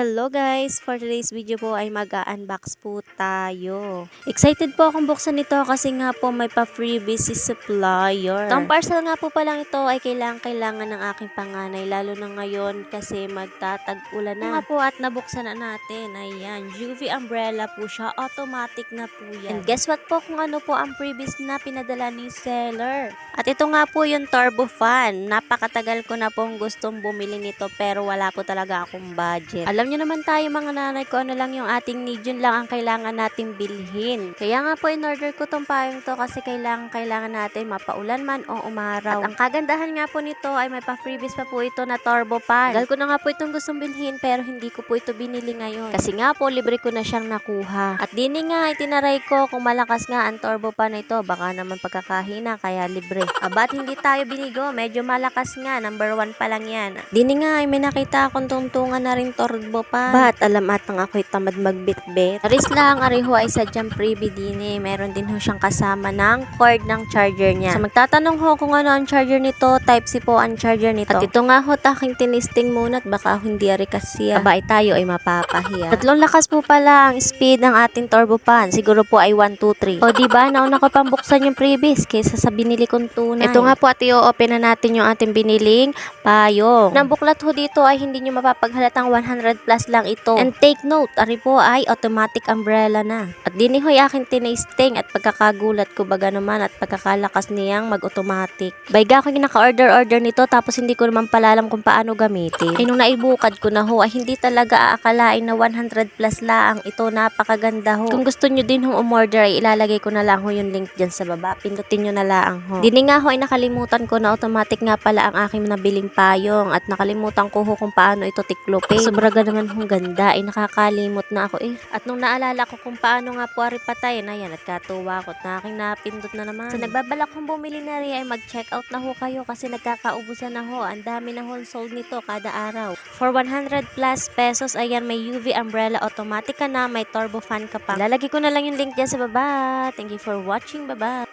Hello guys! For today's video po ay mag-unbox po tayo. Excited po akong buksan ito kasi nga po may pa-freebies si supplier. Itong parcel nga po palang ito ay kailangan ng aking panganay lalo na ngayon kasi magtatag-ulan na nga po at nabuksan na natin. Ayan, UV umbrella po siya. Automatic na po yan. And guess what po kung ano po ang freebies na pinadala ni seller. At ito nga po yung turbo fan. Napakatagal ko na pong gustong bumili nito pero wala po talaga akong budget. Alam nyo naman tayo mga nanay ko ano lang yung ating need, yun lang ang kailangan nating bilhin. Kaya nga po in-order ko tong payong to kasi kailangan natin mapaulan man o umaraw. At ang kagandahan nga po nito ay may pa-freebies pa po ito na turbo fan. Tagal ko na nga po itong gustong bilhin pero hindi ko po ito binili ngayon. Kasi nga po libre ko na siyang nakuha. At dini nga itinaray ko kung malakas nga ang turbo fan na ito. Baka naman pagkakahina kaya libre. Abat hindi tayo binigo. Medyo malakas nga. Number 1 pa lang yan. Dini nga ay may nakita akong tungtungan na rin turbo fan. But alam atang ako'y tamad magbitbit. Aris lang ariho ay sadyang freebie dini. Meron din ho siyang kasama ng cord ng charger niya. So magtatanong ho kung ano ang charger nito. Type C po ang charger nito. At ito nga ho taking tinisting muna at baka hindi ari kasi abay tayo ay mapapahiya. Tatlong lakas po pala ang speed ng ating turbo fan. Siguro po ay 1, 2, 3. O diba nauna ko pang buksan yung freebies kaysa sa binili kong tunay. Ito nga po at i-open na natin yung ating biniling payong. Nang buklat ho dito ay hindi nyo mapapaghalatang 100 plus lang ito. And take note, ari po ay automatic umbrella na. At dini ho'y aking tinisting at pagkakagulat ko baga naman at pagkakalakas niyang mag-automatic. Bayga ako yung naka-order nito tapos hindi ko naman pala alam kung paano gamitin. Ay nung naibukad ko na ho ay hindi talaga aakalain na 100 plus lang ito. Napakaganda ho. Kung gusto nyo din hong umorder ay ilalagay ko na lang ho yung link dyan sa baba. Pindutin nyo na lang ho. Dini nga ho ay nakalimutan ko na automatic nga pala ang aking nabiling payong at nakalimutan ko ho kung paano ito tiklopin. Sobraga naman hong ganda ay nakakalimot na ako eh. At nung naalala ko kung paano nga po ari patayin, ayan at katuwa ko at na aking napindot na naman. So nagbabalak kong bumili na rin ay mag-check out na ho kayo kasi nagkakaubusan na ho. Ang dami na ho sold nito kada araw. For 100 plus pesos, ayan may UV umbrella automatic ka na, may turbo fan ka pa. Lalagay ko na lang yung link dyan sa baba. Thank you for watching. Bye bye.